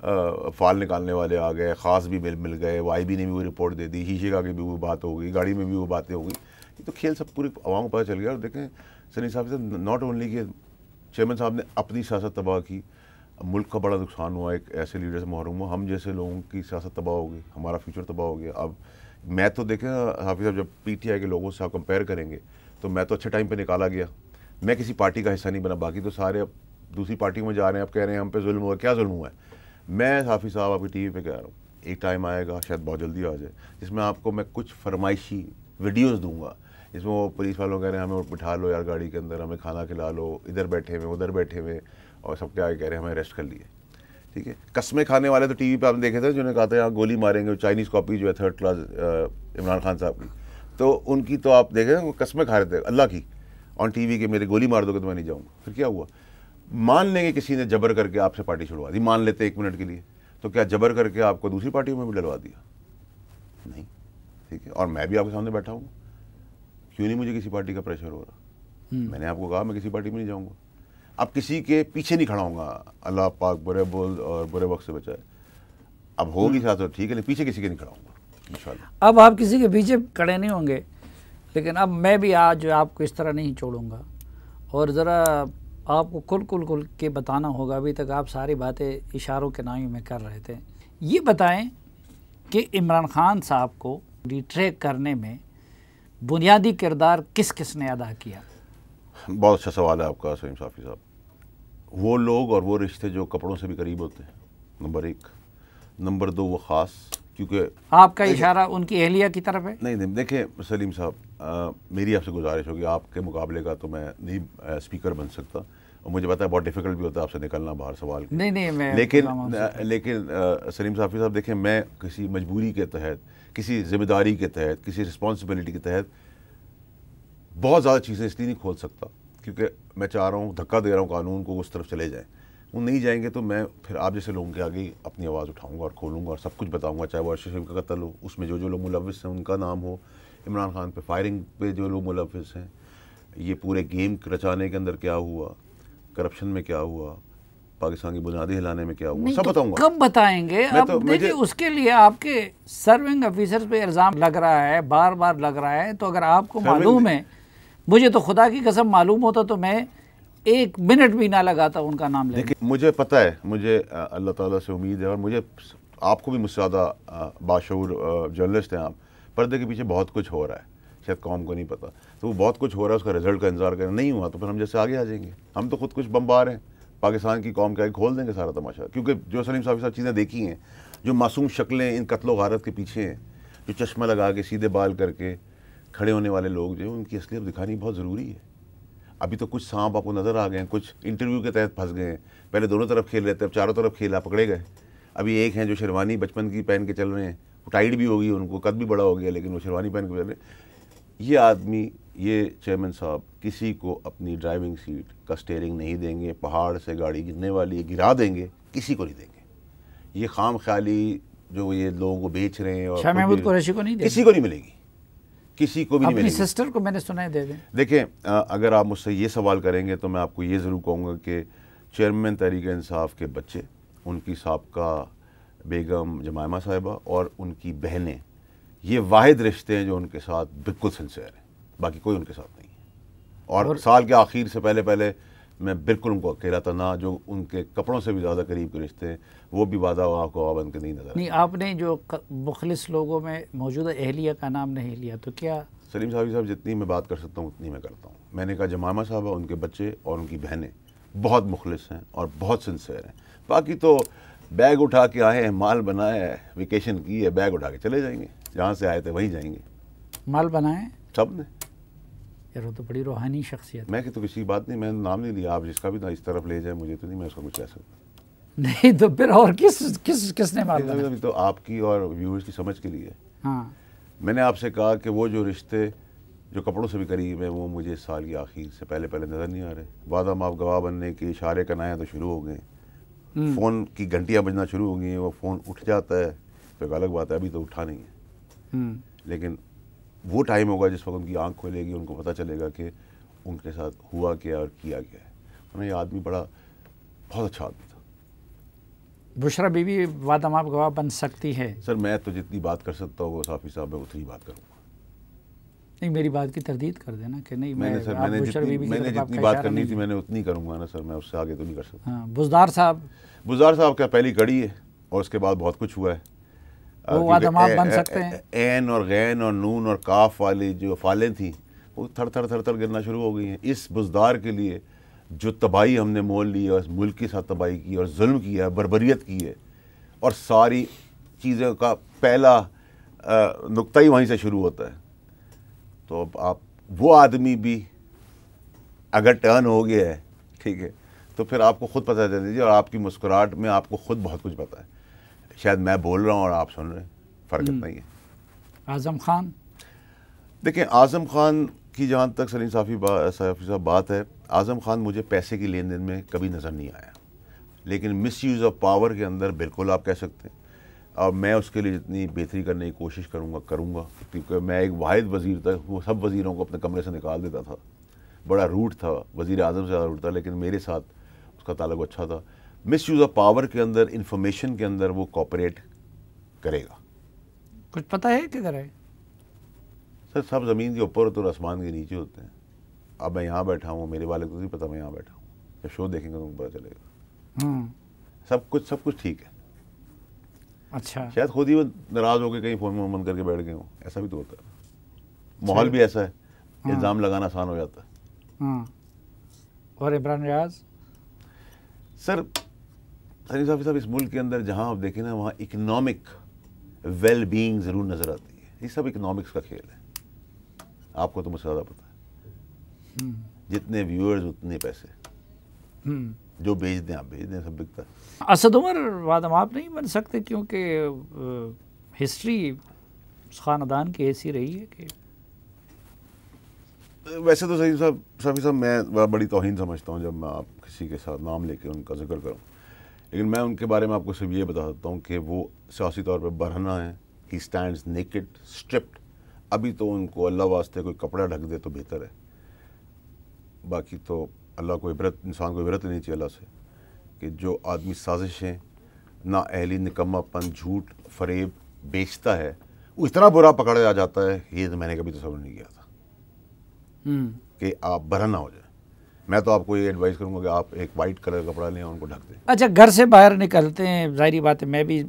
فال نکالنے والے آ گئے، خاص بھی مل گئے، وائی بی نے بھی وہ رپورٹ دے دی، شیشے کا کی بھی وہ بات ہو گئی، گاڑی میں بھی وہ باتیں ہو گئی. یہ تو کھیل سب پوری عوام کو پتہ چل گیا. اور دیکھیں سلیم صاحب ناٹ اونلی کہ چیئرمین صاحب نے اپنی سیاست تباہ کی، ملک کا بڑا نقصان ہوا، ایک ایسے لیڈر سے محروم ہوا، ہم جیسے لوگوں کی سیاست تباہ ہو گئی، ہمارا فیوچر تباہ ہو گیا. اب میں تو دیکھیں حافظ صاحب جب پی ٹی آئی کے لوگوں سے آپ کمپیئر کریں گے تو میں تو اچھے ٹائم پہ نکالا گیا، میں کسی پارٹی کا حصہ نہیں بنا، باقی تو سارے اب دوسری پارٹیوں میں جا رہے ہیں، اب کہہ رہے ہیں ہم پہ ظلم ہوا. کیا ظلم ہوا ہے؟ میں حافظ صاحب آپ کی ٹی وی پہ کہہ رہا ہوں ایک ٹائم آئے گا، شاید بہت جلدی آ جائے، جس میں آپ کو میں کچھ فرمائشی ویڈیوز دوں گا، جس میں وہ پولیس والوں کہہ رہے ہیں ہمیں بٹھا لو یار گاڑی کے اندر، ہمیں کھانا کھلا لو، ادھر بیٹھے ہوئے ادھر بیٹھے ہوئے، اور سب کے آگے کہہ رہے ہیں ہمیں اریسٹ کر لیے. ٹھیک ہے، قسمیں کھانے والے تو ٹی وی پہ آپ نے دیکھے تھے، جنہوں نے کہا تھا یہاں گولی ماریں گے، چائنیز کاپی جو ہے 3rd کلاس عمران خان صاحب کی، تو ان کی تو آپ دیکھیں وہ قسمیں کھا رہے تھے اللہ کی آن ٹی وی کے، میرے گولی مار دو گے تو میں نہیں جاؤں گا. پھر کیا ہوا؟ مان لیں گے کسی نے جبر کر کے آپ سے پارٹی چھڑوا دی، مان لیتے 1 منٹ کے لیے، تو کیا جبر کر کے آپ کو دوسری پارٹیوں میں بھی ڈلوا دیا؟ نہیں. ٹھیک ہے، اور میں بھی آپ کے سامنے بیٹھا ہوں، کیوں نہیں مجھے کسی پارٹی کا پریشر ہو رہا؟ میں نے آپ کو کہا میں کسی پارٹی میں نہیں جاؤں گا، اب کسی کے پیچھے نہیں کھڑا ہوں گا، اللہ پاک برے بول اور برے وقت سے بچائے. اب ہوگی ساتھ تو ٹھیک ہے، پیچھے کسی کے نہیں کھڑا ہوں گا انشاءاللہ. اب آپ کسی کے پیچھے کھڑے نہیں ہوں گے، لیکن اب میں بھی آج آپ کو اس طرح نہیں چھوڑوں گا، اور ذرا آپ کو کھل کے بتانا ہوگا. ابھی تک آپ ساری باتیں اشاروں کے نائی میں کر رہے تھے. یہ بتائیں کہ عمران خان صاحب کو ریٹریک کرنے میں بنیادی کردار کس کس نے ادا کیا؟ بہت اچھا سوال ہے آپ کا سلیم صافی صاحب. وہ لوگ اور وہ رشتے جو کپڑوں سے بھی قریب ہوتے ہیں، نمبر 1. نمبر 2 وہ خاص، کیونکہ آپ کا اشارہ ان کی اہلیہ کی طرف ہے؟ نہیں دیکھیں سلیم صاحب، میری آپ سے گزارش ہوگی، آپ کے مقابلے کا تو میں نہیں اسپیکر بن سکتا، اور مجھے پتا ہے بہت ڈیفیکلٹ بھی ہوتا ہے آپ سے نکلنا باہر سوال کے. نہیں میں لیکن سلیم صافی صاحب دیکھیں، میں کسی مجبوری کے تحت، کسی ذمہ داری کے تحت، کسی رسپانسبلٹی کے تحت بہت زیادہ چیزیں اس لیے نہیں کھول سکتا کیونکہ میں چاہ رہا ہوں، دھکا دے رہا ہوں قانون کو، اس طرف چلے جائیں. وہ نہیں جائیں گے تو میں پھر آپ جیسے لوگوں کے آگے اپنی آواز اٹھاؤں گا اور کھولوں گا اور سب کچھ بتاؤں گا، چاہے وہ ارشد شریف کا قتل ہو، اس میں جو لوگ ملوث ہیں ان کا نام ہو، عمران خان پہ فائرنگ پہ جو لوگ ملوث ہیں، یہ پورے گیم رچانے کے اندر کیا ہوا، کرپشن میں کیا ہوا، پاکستان کی بنیادی ہلانے میں کیا ہوا، سب بتاؤں گا. کب بتائیں گے؟ اب دیکھیں اس کے لیے آپ کے سرونگ آفیسر پہ الزام لگ رہا ہے، بار بار لگ رہا ہے، تو اگر آپ کو معلوم ہے، مجھے تو خدا کی قسم معلوم ہوتا تو میں 1 منٹ بھی نہ لگاتا ان کا نام لے. دیکھیں مجھے پتہ ہے، مجھے اللہ تعالیٰ سے امید ہے، اور مجھے آپ کو بھی مجھ سے زیادہ باشعور جرنلسٹ ہیں آپ، پردے کے پیچھے بہت کچھ ہو رہا ہے، شاید قوم کو نہیں پتہ، تو وہ بہت کچھ ہو رہا ہے، اس کا رزلٹ کا انتظار کریں. نہیں ہوا تو پھر ہم جیسے آگے آ جائیں گے، ہم تو خود کچھ بمبار ہیں، پاکستان کی قوم کے آگے کھول دیں گے سارا تماشا. کیونکہ جو سلیم صاحب صاحب چیزیں دیکھی ہیں، جو معصوم شکلیں ان قتل و غارت کے پیچھے ہیں، جو چشمہ لگا کے سیدھے بال کر کے کھڑے ہونے والے لوگ جو ہیں، ان کی اصلیت دکھانی بہت ضروری ہے. ابھی تو کچھ سانپ آپ کو نظر آ گئے ہیں، کچھ انٹرویو کے تحت پھنس گئے ہیں، پہلے دونوں طرف کھیل رہے تھے، اب چاروں طرف کھیلا، پکڑے گئے. ابھی ایک ہیں جو شیروانی بچپن کی پہن کے چل رہے ہیں، ٹائٹ بھی ہوگی، ان کو قد بھی بڑا ہو گیا، لیکن وہ شیروانی پہن کے چل رہے ہیں. یہ آدمی، یہ چیئرمین صاحب کسی کو اپنی ڈرائیونگ سیٹ کا سٹیئرنگ نہیں دیں گے، پہاڑ سے گاڑی گرنے والی ہے گرا دیں گے، کسی کو نہیں دیں گے. یہ خام خیالی جو یہ لوگوں کو بیچ رہے ہیں، اور شاہ محمود قریشی کو نہیں دیں گے، کسی کو نہیں ملے گی، کسی کو بھی نہیں ملے گی. اپنی سسٹر کو میں نے سنا ہے دے دیں. دیکھیں اگر آپ مجھ سے یہ سوال کریں گے تو میں آپ کو یہ ضرور کہوں گا کہ چیئرمین تحریک انصاف کے بچے، ان کی سابقہ بیگم جمائمہ صاحبہ اور ان کی بہنیں، یہ واحد رشتے ہیں جو ان کے ساتھ بالکل سنسیئر ہیں، باقی کوئی ان کے ساتھ نہیں ہے. اور سال کے آخر سے پہلے میں بالکل ان کو اکیلا تھا، نہ جو ان کے کپڑوں سے بھی زیادہ قریب کے رشتے ہیں، وہ بھی وعدہ آپ کو بن کے نہیں نظر. نہیں، آپ نے جو مخلص لوگوں میں موجودہ اہلیہ کا نام نہیں لیا، تو کیا سلیم صاحب جتنی میں بات کر سکتا ہوں اتنی میں کرتا ہوں. میں نے کہا جمائمہ صاحبہ، ان کے بچے اور ان کی بہنیں بہت مخلص ہیں اور بہت سنسیئر ہیں. باقی تو بیگ اٹھا کے آئے ہیں، مال بنایا ہے، ویکیشن کی ہے، بیگ اٹھا کے چلے جائیں گے، جہاں سے آئے تھے وہیں جائیں گے. مال بنائے سب نے. یار وہ تو بڑی روحانی شخصیت. میں کہ تو کسی بات نہیں، میں نے نام نہیں لیا، آپ جس کا بھی اس طرف لے جائیں، مجھے تو نہیں، میں اس کا کچھ کہہ سکتا. نہیں تو پھر اور کس نے مال بنایا؟ ابھی تو آپ کی اور ویورز کی سمجھ کے لیے. ہاں، میں نے آپ سے کہا کہ وہ جو رشتے جو کپڑوں سے بھی قریب ہیں، وہ مجھے سال کی آخر سے پہلے نظر نہیں آ رہے. وعدہ ماف گواہ بننے کے اشارے کنائیں تو شروع ہو گئے، فون کی گھنٹیاں بجنا شروع ہو گئی ہیں، وہ فون اٹھ جاتا ہے تو ایک الگ بات ہے، ابھی تو اٹھا نہیں ہے. لیکن وہ ٹائم ہوگا جس وقت ان کی آنکھ کھلے گی، ان کو پتہ چلے گا کہ ان کے ساتھ ہوا کیا اور کیا گیا ہے. انہیں یہ آدمی بہت اچھا آدمی تھا. بشرا بی بی وعدہ ماب گواہ بن سکتی ہے؟ سر میں تو جتنی بات کر سکتا ہوں وہ صافی صاحب میں اتنی بات کروں گا. نہیں، میری بات کی تردید کر دینا کہ نہیں میں نے جتنی بات کرنی تھی میں نے اتنی کروں گا نا سر, میں اس سے آگے تو نہیں کر سکتا. ہاں، بزدار صاحب کا پہلی کڑی ہے اور اس کے بعد بہت کچھ ہوا ہے. وہ وعدہ ماب بن سکتے ہیں؟ عین اور غین اور نون اور کاف والی جو فالیں تھیں وہ تھر تھر تھر تھر گرنا شروع ہو گئی ہیں. اس بزدار کے لیے جو تباہی ہم نے مول لی ہے, اس ملک کے ساتھ تباہی کی اور ظلم کیا ہے, بربریت کی ہے, اور ساری چیزوں کا پہلا نقطہ ہی وہیں سے شروع ہوتا ہے. تو اب آپ وہ آدمی بھی اگر ٹرن ہو گیا ہے, ٹھیک ہے, تو پھر آپ کو خود پتہ چل دیجیے, اور آپ کی مسکراہٹ میں آپ کو خود بہت کچھ پتہ ہے. شاید میں بول رہا ہوں اور آپ سن رہے ہیں, فرق اتنا ہی ہے. اعظم خان, دیکھیں اعظم خان کی جہاں تک سلیم صافی صاحب بات ہے, اعظم خان مجھے پیسے کی لین دین میں کبھی نظر نہیں آیا, لیکن مس یوز آف پاور کے اندر بالکل آپ کہہ سکتے ہیں. اور میں اس کے لیے جتنی بہتری کرنے کی کوشش کروں گا, کیونکہ میں ایک واحد وزیر تھا, وہ سب وزیروں کو اپنے کمرے سے نکال دیتا تھا, بڑا روٹ تھا, وزیر اعظم سے زیادہ روٹ تھا, لیکن میرے ساتھ اس کا تعلق اچھا تھا. مس یوز آف پاور کے اندر, انفارمیشن کے اندر وہ کوپریٹ کرے گا. کچھ پتہ ہے کہ کرے؟ سر سب زمین کے اوپر ہوتے اور آسمان کے نیچے ہوتے ہیں. اب میں یہاں بیٹھا ہوں, میرے والے کو نہیں پتا میں یہاں بیٹھا ہوں, جب شو دیکھیں گے تو پتہ چلے گا. سب کچھ ٹھیک ہے. اچھا, شاید خود ہی وہ ناراض ہو کے کہیں فون میں بند کر کے بیٹھ گئے ہوں, ایسا بھی تو ہوتا ہے. ماحول بھی ایسا ہے, الزام لگانا آسان ہو جاتا ہے. اور عمران ریاض سر, سلیم صافی صاحب اس ملک کے اندر جہاں آپ دیکھیں نا, وہاں اکنامک ویل بینگ ضرور نظر آتی ہے. یہ سب اکنامکس کا کھیل ہے, آپ کو تو مجھ سے زیادہ پتہ ہے. جتنے ویورز اتنے پیسے, جو بیچ دیں آپ بیچ دیں, سب بکتا ہے. اسد عمر وعدہ ماب نہیں بن سکتے کیونکہ ہسٹری اس خاندان کی ایسی رہی ہے کہ ویسے تو سلیم صافی صاحب میں بڑی توہین سمجھتا ہوں جب میں آپ کسی کے ساتھ نام لے کے ان کا ذکر کروں, لیکن میں ان کے بارے میں آپ کو صرف یہ بتا سکتا ہوں کہ وہ سیاسی طور پہ برہنہ ہیں. ہی اسٹینڈز نیکڈ, اسٹرپڈ. ابھی تو ان کو اللہ واسطے کوئی کپڑا ڈھک دے تو بہتر ہے. باقی تو اللہ کو عبرت, انسان کو عبرت لینی چاہیے اللہ سے, کہ جو آدمی سازشیں, نا اہلی, نکما پن, جھوٹ, فریب بیچتا ہے, وہ اتنا برا پکڑا جاتا ہے. یہ تو میں نے کبھی تصور نہیں کیا تھا کہ آپ برہنہ ہو جائیں. میں تو آپ کو یہ ایڈوائز کروں گا کہ آپ ایک وائٹ کلر کا کپڑا لیں اور ان کو ڈھک دیں. اچھا, گھر سے باہر نکلتے ہیں, ظاہری بات ہے میں بھی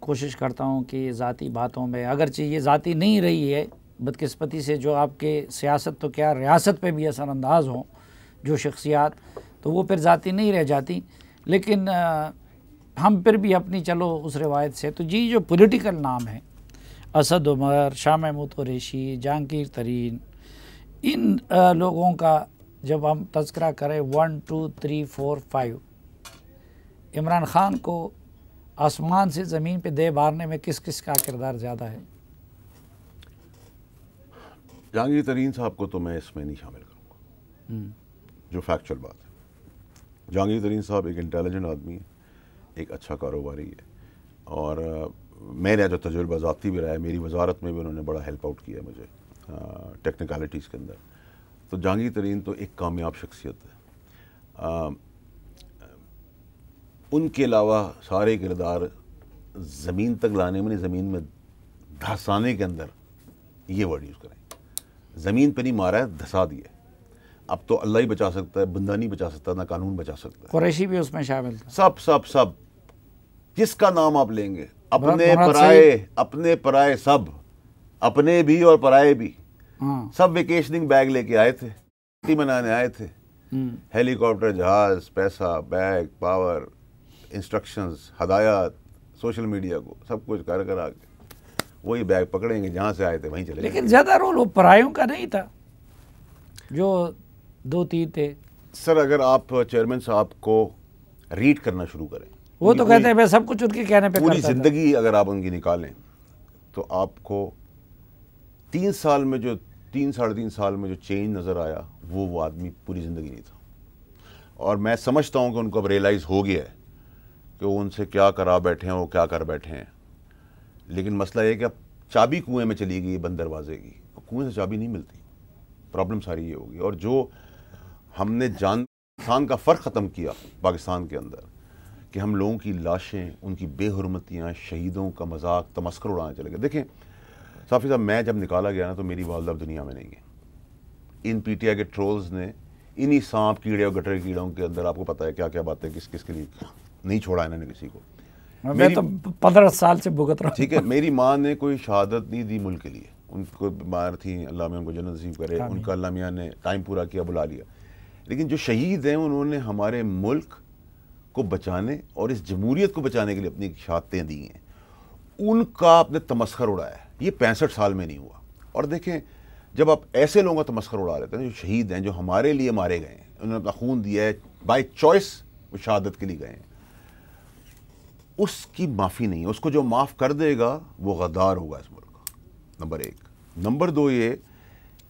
کوشش کرتا ہوں کہ ذاتی باتوں میں, اگرچہ یہ ذاتی نہیں رہی ہے بدقسمتی سے, جو آپ کے سیاست تو کیا ریاست پہ بھی اثر انداز ہوں جو شخصیات, تو وہ پھر ذاتی نہیں رہ جاتی. لیکن ہم پھر بھی اپنی چلو اس روایت سے, تو جی جو پولیٹیکل نام ہیں, اسد عمر, شاہ محمود قریشی, جہانگیر ترین, ان لوگوں کا جب ہم تذکرہ کریں 1 2 3 4 5, عمران خان کو آسمان سے زمین پہ دے بارنے میں کس کس کا کردار زیادہ ہے؟ جہانگیر ترین صاحب کو تو میں اس میں نہیں شامل کروں گا, جو فیکچول بات ہے. جہانگیر ترین صاحب ایک انٹیلیجنٹ آدمی ہے, ایک اچھا کاروباری ہے, اور میرا جو تجربہ ذاتی بھی رہا ہے, میری وزارت میں بھی انہوں نے بڑا ہیلپ آؤٹ کیا ہے مجھے ٹیکنیکلٹیز کے اندر. تو جہانگیر ترین تو ایک کامیاب شخصیت ہے. ان کے علاوہ سارے کردار زمین تک لانے میں نہیں, زمین میں دھسانے کے اندر, یہ ورڈ یوز کریں. زمین پہ نہیں مارا ہے, دھسا دیا. اب تو اللہ ہی بچا سکتا ہے, بندہ نہیں بچا سکتا, نہ قانون بچا سکتا ہے. قریشی بھی اس میں شامل تھا. سب جس کا نام آپ لیں گے, اپنے پرائے سب, اپنے بھی اور پرائے بھی, سب ویکیشننگ بیگ لے کے آئے تھے, چھٹی منانے آئے تھے. ہیلی کاپٹر, جہاز, پیسہ, بیگ, پاور, انسٹرکشنز, ہدایات, سوشل میڈیا کو سب کچھ کر آ کے وہی بیگ پکڑیں گے, جہاں سے آئے تھے وہیں چلے. لیکن زیادہ رول وہ پرایوں کا نہیں تھا, جو 2-3 تھے. سر اگر آپ چیئرمین صاحب کو ریڈ کرنا شروع کریں, وہ تو کہتے ہیں میں سب کچھ ان کے کہنے پہ پوری زندگی اگر آپ ان کی نکالیں, تو آپ کو 3 سال میں جو 3-3.5 سال میں جو چینج نظر آیا, وہ آدمی پوری زندگی نہیں تھا. اور میں سمجھتا ہوں کہ ان کو اب ریئلائز ہو گیا ہے کہ وہ ان سے کیا کرا بیٹھے ہیں, وہ کیا کر بیٹھے ہیں. لیکن مسئلہ یہ کہ اب چابی کنویں میں چلی گئی بند دروازے کی, کنویں سے چابی نہیں ملتی. پرابلم ساری یہ ہوگی. اور جو ہم نے انسان کا فرق ختم کیا پاکستان کے اندر, کہ ہم لوگوں کی لاشیں، ان کی بے حرمتیاں، شہیدوں کا مذاق تمسخر اڑانے چلے گئے. دیکھیں صافی صاحب، میں جب نکالا گیا نا تو میری والدہ اب دنیا میں نہیں ہے. ان پی ٹی آئی کے ٹرولز نے انہی سانپ کیڑے اور گٹر کیڑوں کے اندر آپ کو پتہ ہے کیا کیا باتیں کس کس کے لیے نہیں چھوڑا انہوں نے کسی کو. میں تو 15 سال سے بھگت رہا ہوں. ٹھیک ہے، میری ماں نے کوئی شہادت نہیں دی ملک کے لیے. ان کو بیمار تھیں، اللہ میں ان کو جنت نصیب کرے. ان کا اللہ میاں نے ٹائم پورا کیا، بلا لیا. لیکن جو شہید ہیں انہوں نے ہمارے ملک کو بچانے اور اس جمہوریت کو بچانے کے لیے اپنی شہادتیں دی ہیں. ان کا آپ نے تمسخر اڑایا ہے. یہ 65 سال میں نہیں ہوا. اور دیکھیں جب آپ ایسے لوگوں کا تمسخر اڑا لیتے ہیں جو شہید ہیں، جو ہمارے لیے مارے گئے ہیں، انہوں نے اپنا خون دیا ہے، بائی چوائس وہ شہادت کے لیے گئے ہیں، اس کی معافی نہیں ہے. اس کو جو معاف کر دے گا وہ غدار ہوگا اس ملک کا. نمبر 1. نمبر 2 یہ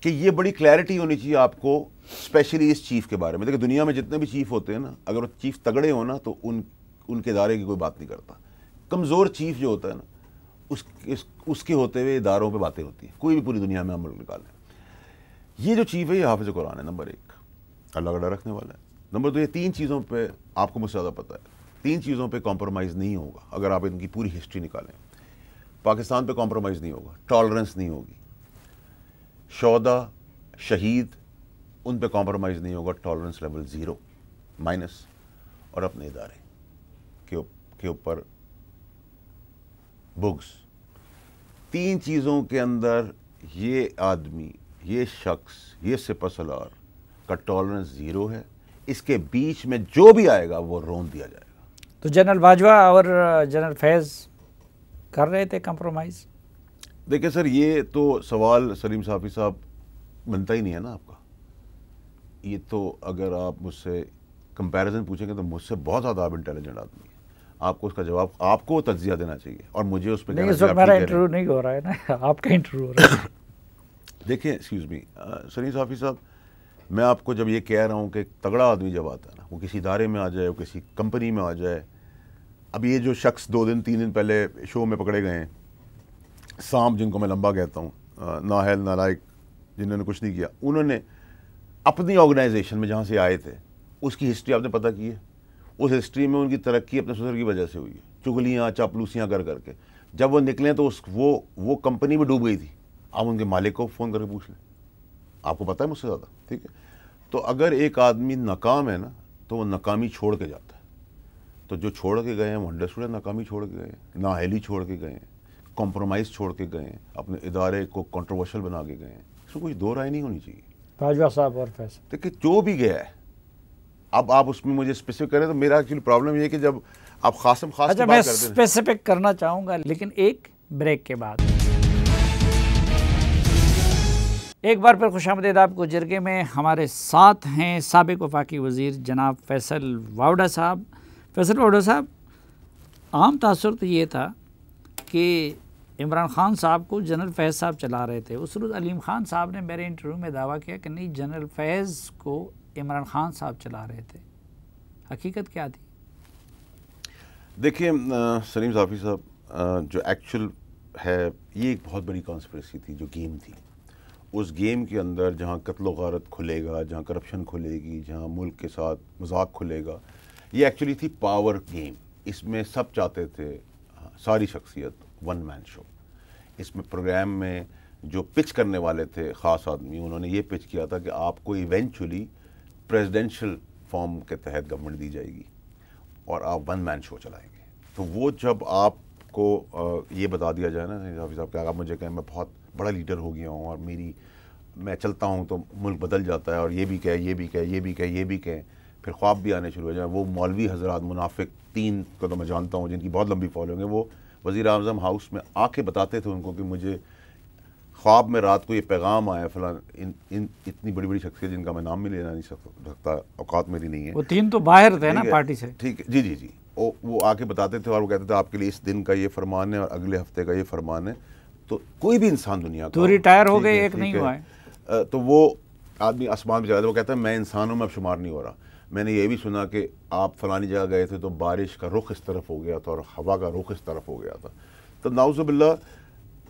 کہ یہ بڑی کلیئرٹی ہونی چاہیے آپ کو اسپیشلی اس چیف کے بارے میں. دیکھیں دنیا میں جتنے بھی چیف ہوتے ہیں نا، اگر وہ چیف تگڑے ہوں نا تو ان کے ادارے کی کوئی بات نہیں کرتا. کمزور چیف جو ہوتا ہے نا اس کے ہوتے ہوئے اداروں پہ باتیں ہوتی ہیں. کوئی بھی پوری دنیا میں ہم ملک نکالیں. یہ جو چیف ہے یہ حافظ قرآن ہے. نمبر 1 اللہ کا ڈر رکھنے والا ہے. نمبر 2 یہ 3 چیزوں پہ آپ کو مجھ سے زیادہ پتہ ہے، 3 چیزوں پہ کمپرومائز نہیں ہوگا. اگر آپ ان کی پوری ہسٹری نکالیں، پاکستان پہ کمپرومائز نہیں ہوگا، ٹالرنس نہیں ہوگی. شہداء، شہید، ان پہ کمپرومائز نہیں ہوگا، ٹالرنس لیول 0 مائنس. اور اپنے ادارے کے اوپر بغض. 3 چیزوں کے اندر یہ آدمی، یہ شخص، یہ سپہ سالار کا ٹالرنس 0 ہے. اس کے بیچ میں جو بھی آئے گا وہ رون دیا جائے گا. تو جنرل باجوہ اور جنرل فیض کر رہے تھے کمپرومائز؟ دیکھیں سر، یہ تو سوال سلیم صافی صاحب بنتا ہی نہیں ہے نا آپ کا. یہ تو اگر آپ مجھ سے کمپیریزن پوچھیں گے تو مجھ سے بہت زیادہ آپ انٹیلیجنٹ آدمی ہیں. آپ کو اس کا جواب، آپ کو تجزیہ دینا چاہیے اور مجھے اس پہ نہیں. اس وقت میرا انٹرویو نہیں ہو رہا ہے نا، آپ کا انٹرویو ہو رہا ہے. دیکھیں ایکسکیوز می سلیم صافی صاحب، میں آپ کو جب یہ کہہ رہا ہوں کہ تگڑا آدمی جب آتا ہے نا، وہ کسی ادارے میں آ جائے، وہ کسی کمپنی میں آ جائے. اب یہ جو شخص 2 دن 3 دن پہلے شو میں پکڑے گئے ہیں، سانپ جن کو میں لمبا کہتا ہوں، نااہل نالائق، جنہوں نے کچھ نہیں کیا، انہوں نے اپنی آرگنائزیشن میں جہاں سے آئے تھے اس کی ہسٹری آپ نے پتہ کی ہے. اس ہسٹری میں ان کی ترقی اپنے سسر کی وجہ سے ہوئی ہے، چگلیاں چاپلوسیاں کر کر کے. جب وہ نکلیں تو وہ کمپنی میں ڈوب گئی تھی. آپ ان کے مالک کو فون کر کے پوچھ لیں، آپ کو پتہ ہے مجھ سے زیادہ. ٹھیک ہے، تو اگر ایک آدمی ناکام ہے نا تو وہ ناکامی چھوڑ کے جاتا ہے. تو جو چھوڑ کے گئے ہیں وہ انڈرسٹوڈ ہے، ناکامی چھوڑ کے گئے ہیں، نااہلی چھوڑ کے گئے ہیں، کمپرومائز چھوڑ کے گئے ہیں، اپنے ادارے کو کنٹروورشل بنا کے گئے ہیں. اس میں کوئی دو رائے نہیں ہونی چاہیے. باجوہ صاحب اور فیصل، دیکھیں جو بھی گیا ہے، اب آپ اس میں مجھے اسپیسیفک کریں تو میرا ایکچولی پرابلم یہ ہے کہ جب آپ خاص کی بات کرتے ہیں. میں اسپیسیفک کرنا چاہوں گا لیکن ایک بریک کے بعد. ایک بار پھر خوش آمدید آپ کو. جرگے میں ہمارے ساتھ ہیں سابق وفاقی وزیر جناب فیصل واوڈا صاحب. فیصل واوڈا صاحب، عام تاثر تو یہ تھا کہ عمران خان صاحب کو جنرل فیض صاحب چلا رہے تھے. اس روز علیم خان صاحب نے میرے انٹرویو میں دعویٰ کیا کہ نہیں، جنرل فیض کو عمران خان صاحب چلا رہے تھے. حقیقت کیا تھی؟ دیکھیں سلیم صافی صاحب، جو ایکچوئل ہے یہ ایک بہت بڑی کانسپریسی تھی، جو گیم تھی. اس گیم کے اندر جہاں قتل و غارت کھلے گا، جہاں کرپشن کھلے گی، جہاں ملک کے ساتھ مذاق کھلے گا، یہ ایکچولی تھی پاور گیم. اس میں سب چاہتے تھے ساری شخصیت ون مین شو. اس میں پروگرام میں جو پچ کرنے والے تھے خاص آدمی، انہوں نے یہ پچ کیا تھا کہ آپ کو ایونچولی پریزیڈینشل فارم کے تحت گورنمنٹ دی جائے گی اور آپ ون مین شو چلائیں گے. تو وہ جب آپ کو یہ بتا دیا جائے نا حافظ صاحب کہ آپ مجھے کہیں میں بہت بڑا لیڈر ہو گیا ہوں اور میں چلتا ہوں تو ملک بدل جاتا ہے، اور یہ بھی کہے، یہ بھی کہے، یہ بھی کہے، یہ بھی کہے، پھر خواب بھی آنے شروع ہو جائیں. وہ مولوی حضرات منافق 3 کو تو میں جانتا ہوں جن کی بہت لمبی فالوئنگ ہے، وہ وزیر اعظم ہاؤس میں آ کے بتاتے تھے ان کو کہ مجھے خواب میں رات کو یہ پیغام آیا فلاں اتنی بڑی بڑی شخصیت جن کا میں نام بھی لینا نہیں سکتا، اوقات میری نہیں ہے. وہ 3 تو باہر تھے نا پارٹی سے. ٹھیک ہے، جی جی جی. وہ آ کے بتاتے تھے اور وہ کہتے تھے آپ کے لیے اس دن کا یہ فرمان ہے اور اگلے ہفتے کا یہ فرمان ہے. تو کوئی بھی انسان دنیا کا، تو ریٹائر ہو گئے، ایک نہیں ہوا ہے. تو وہ آدمی آسمان پہ چلا تھا، وہ کہتا ہے میں انسانوں میں اب شمار نہیں ہو رہا. میں نے یہ بھی سنا کہ آپ فلانی جگہ گئے تھے تو بارش کا رخ اس طرف ہو گیا تھا اور ہوا کا رخ اس طرف ہو گیا تھا. تو نعوذ باللہ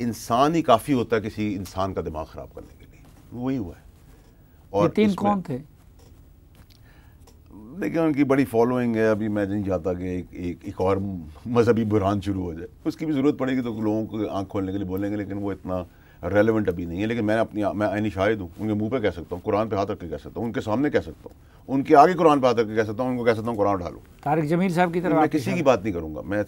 انسان ہی کافی ہوتا ہے کسی انسان کا دماغ خراب کرنے کے لیے. وہی ہوا ہے. اور 3 کون تھے؟ دیکھیں ان کی بڑی فالوئنگ ہے. ابھی میں نہیں چاہتا کہ ایک اور مذہبی بحران شروع ہو جائے. اس کی بھی ضرورت پڑے گی تو لوگوں کو آنکھ کھولنے کے لیے بولیں گے, لیکن وہ اتنا ریلیونٹ ابھی نہیں ہے. لیکن میں عینی شاہد ہوں, ان کے منہ پہ کہہ سکتا ہوں, قرآن پہ ہاتھ رکھ کے کہہ سکتا ہوں, ان کے سامنے کہہ سکتا ہوں, ان کے آگے قرآن پہ ہاتھ رکھ کے کہہ سکتا ہوں, ان کو کہہ سکتا ہوں قرآن ڈالو. طارق جمیل صاحب کی طرف میں کسی کی بات نہیں کروں گا. میں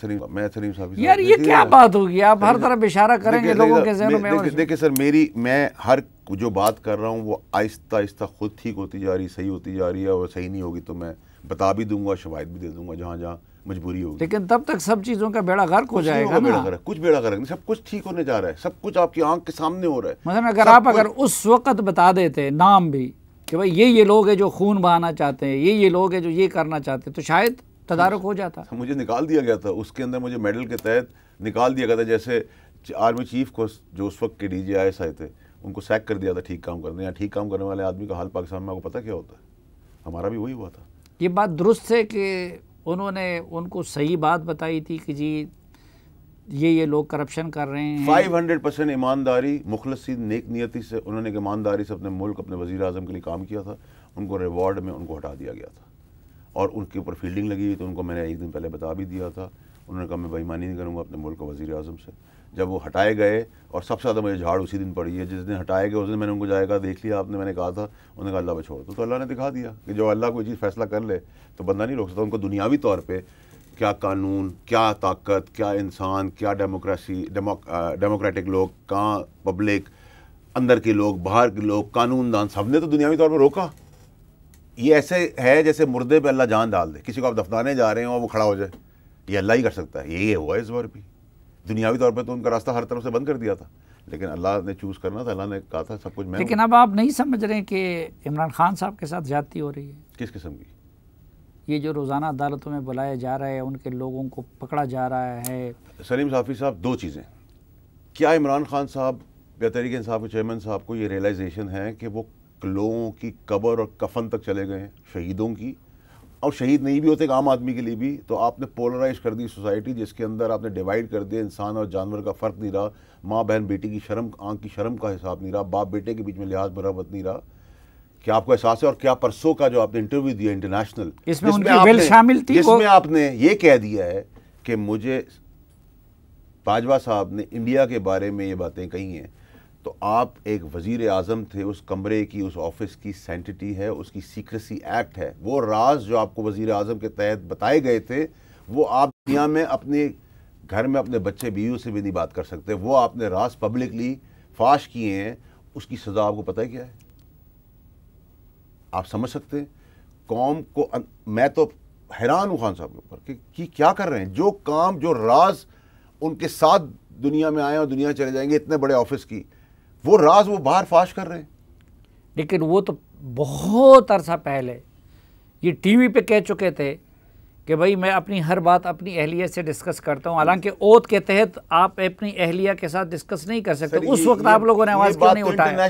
سلیم صاحب یار یہ کیا بات ہوگی, آپ ہر طرف اشارہ کریں گے لوگوں کے ذہنوں میں. دیکھیں سر, میں ہر جو بات کر رہا ہوں وہ آہستہ آہستہ خود ٹھیک ہوتی جا رہی, صحیح ہوتی جا رہی ہے, اور صحیح نہیں ہوگی تو میں بتا بھی دوں گا, شواہد بھی دے دوں گا جہاں جہاں مجبوری ہوگی. لیکن تب تک سب چیزوں کا بیڑا غرق ہو جائے گا نا. کچھ بیڑا غرق نہیں, سب کچھ ٹھیک ہونے جا رہا ہے, سب کچھ آپ کی آنکھ کے سامنے ہو رہا ہے. مثلا اگر آپ اس وقت بتا دیتے نام بھی کہ بھائی یہ لوگ ہیں جو خون بہانا چاہتے ہیں, یہ لوگ ہیں جو یہ کرنا چاہتے ہیں, تو شاید تدارک ہو جاتا. مجھے نکال دیا گیا تھا اس کے اندر, مجھے میڈل کے تحت نکال دیا گیا تھا. جیسے آرمی چیف کو جو اس وقت کے ڈی جی آئی تھے ان کو سیک کر دیا تھا ٹھیک کام کرنے. یا ٹھیک کام کرنے والے آدمی کا حال پاکستان میں آپ کو پتہ کیا ہوتا ہے, ہمارا بھی وہی ہوا تھا. یہ بات درست ہے کہ انہوں نے ان کو صحیح بات بتائی تھی کہ جی یہ لوگ کرپشن کر رہے ہیں. 500% ایمانداری, مخلصی, نیک نیتی سے انہوں نے ایمانداری سے اپنے ملک, اپنے وزیر اعظم کے لیے کام کیا تھا. ان کو ریوارڈ میں ان کو ہٹا دیا گیا تھا, اور ان کے اوپر فیلڈنگ لگی ہوئی, تو ان کو میں نے ایک دن پہلے بتا بھی دیا تھا. انہوں نے کہا میں بےایمانی نہیں کروں گا اپنے ملک کا وزیر اعظم سے. جب وہ ہٹائے گئے, اور سب سے زیادہ مجھے جھاڑ اسی دن پڑی ہے جس دن ہٹائے گئے, اس دن میں نے ان کو جائے گا دیکھ لیا آپ نے, میں نے کہا تھا, انہوں نے کہا اللہ پہ چھوڑ دو. تو اللہ نے دکھا دیا کہ جو اللہ کوئی چیز فیصلہ کر لے تو بندہ نہیں روک سکتا. ان کو دنیاوی طور پہ کیا قانون, کیا طاقت, کیا انسان, کیا ڈیموکریسی, ڈیموکریٹک لوگ, کہاں پبلک, اندر کے لوگ, باہر کے لوگ, قانون دان, سب نے تو دنیاوی طور پہ روکا. یہ ایسے ہے جیسے مردے پہ اللہ جان ڈال دے, کسی کو آپ دفنانے جا رہے ہیں اور وہ کھڑا ہو جائے, یہ اللہ ہی کر سکتا ہے. یہی ہوا ہے اس بار بھی. دنیاوی طور پہ تو ان کا راستہ ہر طرف سے بند کر دیا تھا, لیکن اللہ نے چوز کرنا تھا, اللہ نے کہا تھا سب کچھ میں. لیکن اب آپ نہیں سمجھ رہے کہ عمران خان صاحب کے ساتھ زیادتی ہو رہی ہے؟ کس قسم کی؟ یہ جو روزانہ عدالتوں میں بلایا جا رہا ہے, ان کے لوگوں کو پکڑا جا رہا ہے. سلیم صافی صاحب, دو چیزیں. کیا عمران خان صاحب یا تحریک انصاف کے چیئرمین صاحب کو یہ ریئلائزیشن ہے کہ وہ لوگوں کی قبر اور کفن تک چلے گئے ہیں, شہیدوں کی, اور شہید نہیں بھی ہوتے ایک عام آدمی کے لیے بھی, تو آپ نے پولرائز کر دی سوسائٹی, جس کے اندر آپ نے ڈیوائیڈ کر دیا. انسان اور جانور کا فرق نہیں رہا, ماں بہن بیٹی کی شرم, آنکھ کی شرم کا حساب نہیں رہا, باپ بیٹے کے بیچ میں لحاظ مرحبت نہیں رہا. کیا آپ کو احساس ہے؟ اور کیا پرسوں کا جو آپ نے انٹرویو دیا انٹرنیشنل, اس میں ان کی ویل شامل تھی, جس میں آپ نے یہ کہہ دیا ہے کہ مجھے باجوہ صاحب نے انڈیا کے بارے میں یہ باتیں کہی ہیں, تو آپ ایک وزیر اعظم تھے, اس کمرے کی, اس آفس کی سینٹٹی ہے, اس کی سیکریسی ایکٹ ہے. وہ راز جو آپ کو وزیر اعظم کے تحت بتائے گئے تھے, وہ آپ دنیا میں اپنے گھر میں اپنے بچے بیویوں سے بھی نہیں بات کر سکتے. وہ آپ نے راز پبلکلی فاش کیے ہیں, اس کی سزا آپ کو پتہ ہے کیا ہے؟ آپ سمجھ سکتے ہیں قوم کو. میں تو حیران ہوں خان صاحب کے اوپر کہ کیا کر رہے ہیں. جو کام, جو راز ان کے ساتھ دنیا میں آئے اور دنیا چلے جائیں گے, اتنے بڑے آفس کی, وہ راز وہ باہر فاش کر رہے ہیں. لیکن وہ تو بہت عرصہ پہلے یہ ٹی وی پہ کہہ چکے تھے کہ بھائی میں اپنی ہر بات اپنی اہلیہ سے ڈسکس کرتا ہوں, حالانکہ اوتھ کے تحت آپ اپنی اہلیہ کے ساتھ ڈسکس نہیں کر سکتے. اس وقت آپ لوگوں نے آواز کیوں نہیں اٹھایا؟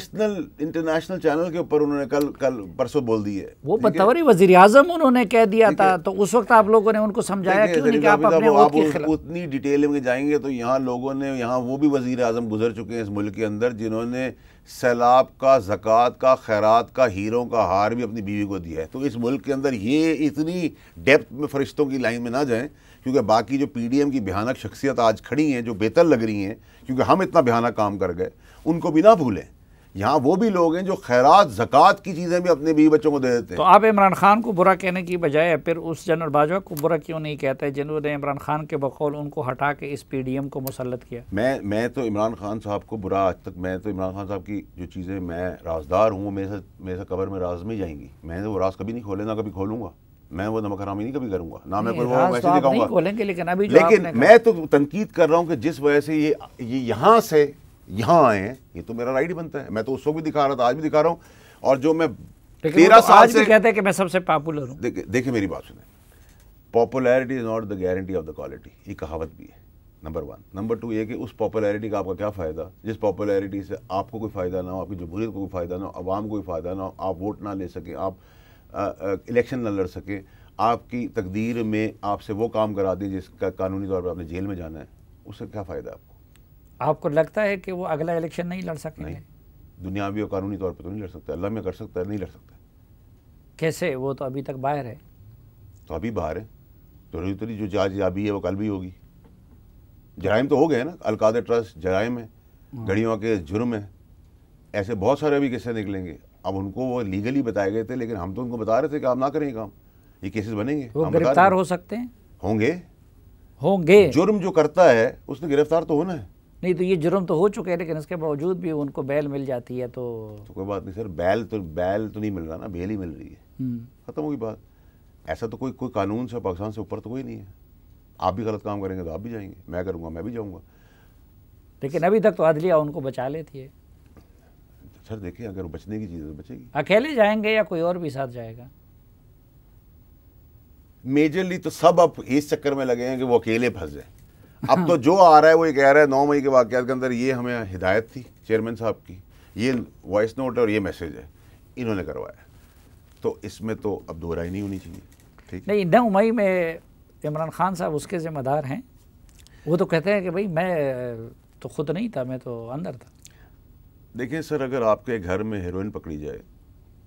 انٹرنیشنل چینل کے اوپر انہوں نے کل پرسوں بول دی ہے. وہ بطور وزیر اعظم انہوں نے کہہ دیا تھا, تو اس وقت آپ لوگوں نے ان کو سمجھایا کیوں نہیں کہ آپ اپنے اوتھ کے خلاف. اتنی ڈیٹیل میں جائیں گے تو یہاں لوگوں نے, یہاں وہ بھی وزیر اعظم گزر چکے ہیں اس ملک کے اندر جنہوں نے سیلاب کا, زکوٰۃ کا, خیرات کا, ہیروں کا ہار بھی اپنی بیوی کو دیا ہے. تو اس ملک کے اندر یہ اتنی ڈیپتھ میں فرشتوں کی لائن میں نہ جائیں, کیونکہ باقی جو پی ڈی ایم کی بھیانک شخصیت آج کھڑی ہیں, جو بہتر لگ رہی ہیں کیونکہ ہم اتنا بھیانک کام کر گئے, ان کو بھی نہ بھولیں. یہاں وہ بھی لوگ ہیں جو خیرات, زکوٰۃ کی چیزیں بھی اپنے بیوی بچوں کو دے دیتے ہیں. تو آپ عمران خان کو برا کہنے کی بجائے پھر اس جنرل باجوہ کو برا کیوں نہیں کہتے جنہوں نے عمران خان کے بقول ان کو ہٹا کے اس پی ڈی ایم کو مسلط کیا؟ میں تو عمران خان صاحب کو برا آج تک, میں تو عمران خان صاحب کی جو چیزیں, میں رازدار ہوں, وہ میرے سے قبر میں راز میں جائیں گی. میں نے وہ راز کبھی نہیں کھولے, نہ کبھی کھولوں گا. میں وہ نمک حرامی نہیں کبھی کروں گا, نہ میں کوئی وہ ویسے دکھاؤں گا. لیکن میں تو تنقید کر رہا ہوں کہ جس وجہ سے یہ یہاں سے یہاں آئے ہیں, یہ تو میرا رائٹ ہی بنتا ہے. میں تو اس وقت بھی دکھا رہا تھا, آج بھی دکھا رہا ہوں. اور جو میں 13 سال سے کہتے ہیں کہ میں سب سے پاپولر ہوں. دیکھیں میری بات سنیں, popularity is not the guarantee of the quality, یہ کہاوت بھی ہے. نمبر 1. نمبر 2 یہ کہ اس پاپولیرٹی کا آپ کا کیا فائدہ, جس پاپولیرٹی سے آپ کو کوئی فائدہ نہ ہو, آپ کی جمہوریت کو کوئی فائدہ نہ ہو, عوام کو کوئی فائدہ نہ ہو, آپ ووٹ نہ لے سکیں, آپ الیکشن نہ لڑ سکیں, آپ کی تقدیر میں آپ سے وہ کام کرا دیں جس کا قانونی طور پر آپ نے جیل میں جانا ہے, اس سے کیا فائدہ آپ کو؟ آپ کو لگتا ہے کہ وہ اگلا الیکشن نہیں لڑ سکیں گے؟ دنیاوی اور قانونی طور پہ تو نہیں لڑ سکتا. اللہ میں کر سکتا ہے, نہیں لڑ سکتا. کیسے؟ وہ تو ابھی تک باہر ہے. تو ابھی باہر ہیں، تو ریتری جو جاج ابھی ہے وہ کل بھی ہوگی. جرائم تو ہو گئے نا، القادر ٹرسٹ جرائم ہے، گڑیوں کے جرم ہے، ایسے بہت سارے ابھی قصے نکلیں گے. اب ان کو وہ لیگلی بتائے گئے تھے، لیکن ہم تو ان کو بتا رہے تھے کہ آپ نہ کریں یہ کام، یہ کیسز بنیں گے. وہ گرفتار ہو سکتے ہیں، ہوں گے. جرم جو کرتا ہے اس نے گرفتار تو ہونا ہے. نہیں تو یہ جرم تو ہو چکے ہیں، لیکن اس کے باوجود بھی ان کو بیل مل جاتی ہے تو کوئی بات نہیں سر. بیل تو نہیں مل رہا نا، بیل ہی مل رہی ہے، ختم ہوگی بات. ایسا تو کوئی قانون سے پاکستان سے اوپر تو کوئی نہیں ہے. آپ بھی غلط کام کریں گے تو آپ بھی جائیں گے، میں کروں گا میں بھی جاؤں گا. لیکن ابھی تک تو عدلیہ ان کو بچا لیتی ہے. سر دیکھیں اگر بچنے کی چیز ہے تو بچے گی. اکیلے جائیں گے یا کوئی اور بھی ساتھ جائے گا؟ میجرلی تو سب اب اس چکر میں لگے ہیں کہ وہ اکیلے پھنس جائیں. اب تو جو آ رہا ہے وہ یہ کہہ رہا ہے 9 مئی کے واقعات کے اندر یہ ہمیں ہدایت تھی چیئرمین صاحب کی، یہ وائس نوٹ ہے اور یہ میسیج ہے، انہوں نے کروایا. تو اس میں تو اب دو رائے نہیں ہونی چاہیے. ٹھیک نہیں، 9 مئی میں عمران خان صاحب اس کے ذمہ دار ہیں. وہ تو کہتے ہیں کہ بھائی میں تو خود نہیں تھا، میں تو اندر تھا. دیکھیں سر، اگر آپ کے گھر میں ہیروئن پکڑی جائے،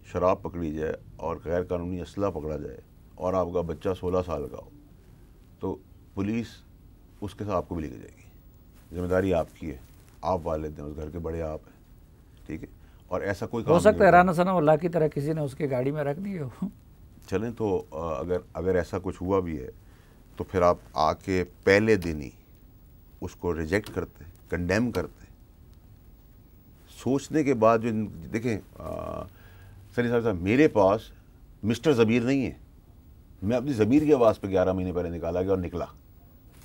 شراب پکڑی جائے اور غیر قانونی اسلحہ پکڑا جائے اور آپ کا بچہ 16 سال کا ہو، تو پولیس اس کے ساتھ آپ کو بھی لے کے جائے گی. ذمہ داری آپ کی ہے، آپ والد ہیں، اس گھر کے بڑے آپ ہیں. ٹھیک ہے. اور ایسا کوئی کام ہو سکتا ہے رانا ثناء اللہ کی طرح کسی نے اس کی گاڑی میں رکھ دی ہو. چلیں تو اگر ایسا کچھ ہوا بھی ہے تو پھر آپ آ کے پہلے دن ہی اس کو ریجیکٹ کرتے، کنڈیم کرتے. سوچنے کے بعد جو دیکھیں سری صاحب میرے پاس مسٹر ضمیر نہیں ہے. میں اپنی ضمیر کی آواز پہ 11 مہینے پہلے نکالا گیا اور نکلا.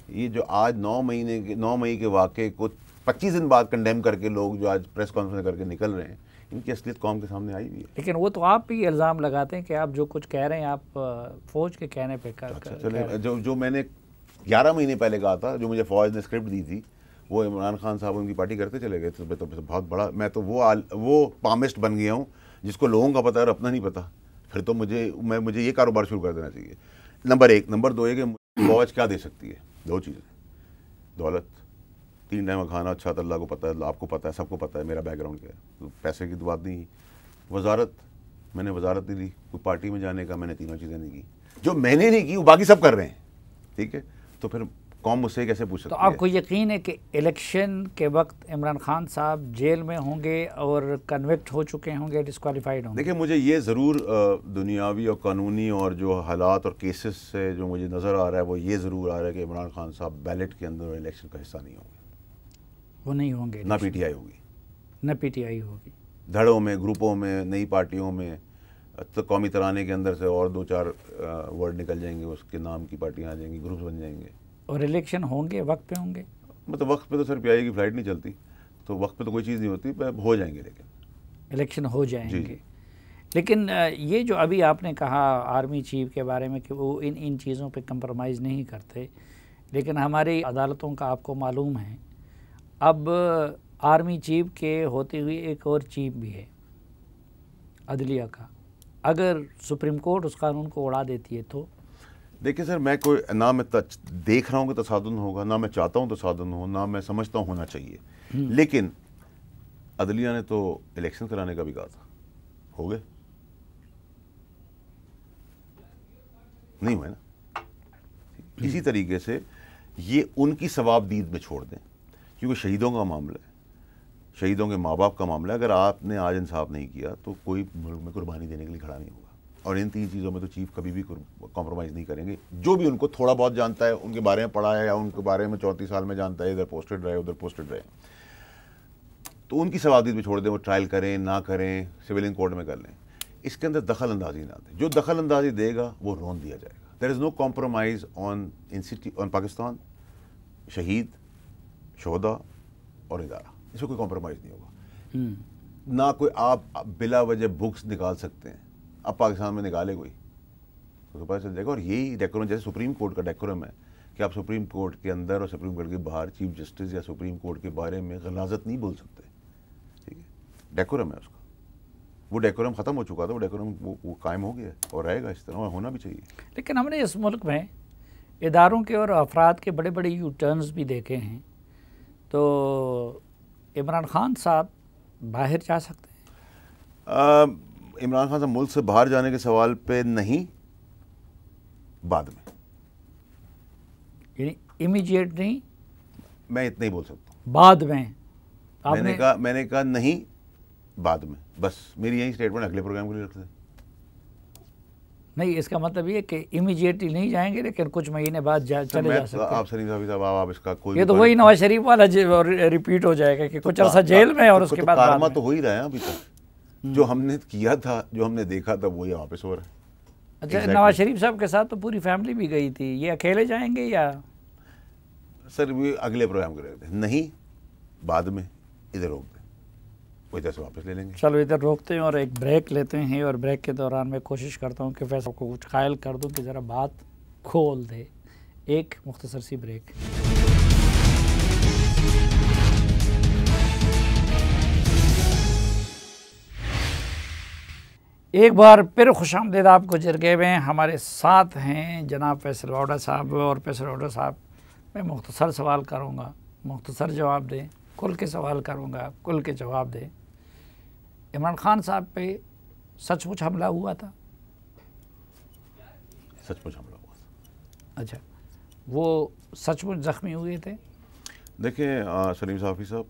یہ جو آج 9 مئی کے واقعے کو 25 دن بعد کنڈیم کر کے لوگ جو آج پریس کانفرنس کر کے نکل رہے ہیں، ان کی اصلیت قوم کے سامنے آئی ہوئی ہے. لیکن وہ تو آپ بھی الزام لگاتے ہیں کہ آپ جو کچھ کہہ رہے ہیں آپ فوج کے کہنے پہ چلیں جو میں نے 11 مہینے پہلے کہا تھا، جو مجھے فوج نے اسکرپٹ دی تھی، وہ عمران خان صاحب ان کی پارٹی کرتے چلے گئے. تو بہت بڑا میں تو وہ پامسٹ بن گیا ہوں جس کو لوگوں کا پتہ ہے اور اپنا نہیں پتہ. پھر تو مجھے یہ کاروبار شروع کر دینا چاہیے. نمبر 1. نمبر 2 یہ کہ فوج کیا دے سکتی ہے؟ 2 چیزیں: دولت، 3 ٹائم کا کھانا. اچھا تو اللہ کو پتہ ہے، آپ کو پتہ ہے، سب کو پتہ ہے میرا بیک گراؤنڈ کیا ہے. پیسے کی تو بات نہیں. وزارت، میں نے وزارت نہیں لی. کوئی پارٹی میں جانے کا میں نے 3 چیزیں نہیں کی. جو میں نے نہیں کی وہ باقی سب کر رہے ہیں. ٹھیک ہے. تو پھر قوم مجھ سے کیسے پوچھ سکتی ہے؟ تو آپ کو یقین ہے کہ الیکشن کے وقت عمران خان صاحب جیل میں ہوں گے اور کنوکٹ ہو چکے ہوں گے، ڈسکوالیفائڈ ہوں گے؟ دیکھیں مجھے یہ ضرور دنیاوی اور قانونی اور جو حالات اور کیسز سے جو مجھے نظر آ رہا ہے وہ یہ ضرور آ رہا ہے کہ عمران خان صاحب بیلٹ کے اندر الیکشن کا حصہ نہیں ہوں گے. وہ نہیں ہوں گے. نہ پی ٹی آئی ہوگی، نہ پی ٹی آئی ہوگی. دھڑوں میں، گروپوں میں، نئی پارٹیوں میں، قومی ترانے کے اندر سے اور 2-4 ورڈ نکل جائیں گے، اس کے نام کی پارٹیاں آ جائیں گی، گروپس بن جائیں گے. اور الیکشن ہوں گے وقت پہ ہوں گے؟ مطلب وقت پہ تو سر پی آئی کی فلائٹ نہیں چلتی، تو وقت پہ تو کوئی چیز نہیں ہوتی. ہو جائیں گے، لیکن الیکشن ہو جائیں جی. گے. لیکن یہ جو ابھی آپ نے کہا آرمی چیف کے بارے میں کہ وہ ان چیزوں پہ کمپرومائز نہیں کرتے، لیکن ہماری عدالتوں کا آپ کو معلوم ہے اب آرمی چیف کے ہوتے ہوئے ایک اور چیف بھی ہے عدلیہ کا. اگر سپریم کورٹ اس قانون کو اڑا دیتی ہے تو دیکھیں سر، میں کوئی نہ میں دیکھ رہا ہوں کہ تصادم ہوگا، نہ میں چاہتا ہوں تصادم ہو، نہ میں سمجھتا ہوں ہونا چاہیے. لیکن عدلیہ نے تو الیکشن کرانے کا بھی کہا تھا. ہو گئے؟ نہیں ہوئے نا. اسی طریقے سے یہ ان کی ثواب دید میں چھوڑ دیں، کیونکہ شہیدوں کا معاملہ ہے، شہیدوں کے ماں باپ کا معاملہ ہے. اگر آپ نے آج انصاف نہیں کیا تو کوئی ملک میں قربانی دینے کے لیے کھڑا نہیں ہوگا. اور ان 3 چیزوں میں تو چیف کبھی بھی کمپرومائز نہیں کریں گے. جو بھی ان کو تھوڑا بہت جانتا ہے، ان کے بارے میں پڑھا ہے یا ان کے بارے میں 34 سال میں جانتا ہے، ادھر پوسٹڈ رہے ادھر پوسٹڈ رہے، تو ان کی ثوابدید میں چھوڑ دیں. وہ ٹرائل کریں نہ کریں، سویلین کورٹ میں کر لیں. اس کے اندر دخل اندازی نہ دیں. جو دخل اندازی دے گا وہ رون دیا جائے گا. دیر از نو کمپرومائز آن پاکستان، شہید، شہدا اور ادارہ. اس میں کوئی کمپرومائز نہیں ہوگا. نہ کوئی آپ بلا وجہ بکس نکال سکتے ہیں. اب پاکستان میں نکالے کوئی تو پتہ چل جائے گا. اور یہی ڈیکورم جیسے سپریم کورٹ کا ڈیکورم ہے کہ آپ سپریم کورٹ کے اندر اور سپریم کورٹ کے باہر چیف جسٹس یا سپریم کورٹ کے بارے میں غلاظت نہیں بول سکتے. ٹھیک ہے. ڈیکورم ہے اس کا. وہ ڈیکورم ختم ہو چکا تھا، وہ ڈیکورم وہ قائم ہو گیا اور رہے گا. اس طرح ہونا بھی چاہیے. لیکن ہم نے اس ملک میں اداروں کے اور افراد کے بڑے بڑے یو ٹرنز بھی دیکھے ہیں. تو عمران خان صاحب باہر جا سکتے ہیں؟ عمران خان صاحب ملک سے باہر جانے کے سوال پہ نہیں. بعد میں. یعنی امیجیٹ نہیں, میں اتنا ہی بول سکتا ہوں. بعد میں میں نے کہا نہیں بعد میں, بس میری یہی اسٹیٹمنٹ اگلے پروگرام کے لیے رکھتے ہیں. نہیں, اس کا مطلب یہ کہ امیجیٹلی نہیں جائیں گے لیکن کچھ مہینے بعد چلے جا سکتے ہیں. آپ سلیم صاحب آپ اس کا کوئی, یہ تو وہی نواز شریف والا ریپیٹ ہو جائے گا کہ کچھ عرصہ جیل میں اور اس کے بعد کارما تو ہو ہی رہا ہے ابھی تک. جو ہم نے کیا تھا, جو ہم نے دیکھا تھا, وہی واپس ہو رہا ہے. اچھا, نواز شریف صاحب کے ساتھ تو پوری فیملی بھی گئی تھی, یہ اکیلے جائیں گے یا؟ سر وہ اگلے پروگرام کو رکھتے ہیں. نہیں بعد میں, ادھر روک دیں, وہ ادھر سے واپس لے لیں گے. چلو ادھر روکتے ہیں اور ایک بریک لیتے ہیں, اور بریک کے دوران میں کوشش کرتا ہوں کہ فیصل کو کچھ قائل کر دوں کہ ذرا بات کھول دے. ایک مختصر سی بریک. ایک بار پھر خوش آمدید آپ کو جرگے میں. ہمارے ساتھ ہیں جناب فیصل واوڈا صاحب, اور فیصل واوڈا صاحب میں مختصر سوال کروں گا, مختصر جواب دیں. کھل کے سوال کروں گا, کھل کے جواب دیں. عمران خان صاحب پہ سچ مچ حملہ ہوا تھا؟ سچ مچ حملہ ہوا تھا. اچھا, وہ سچ مچ زخمی ہوئے تھے؟ دیکھیں سلیم صافی صاحب,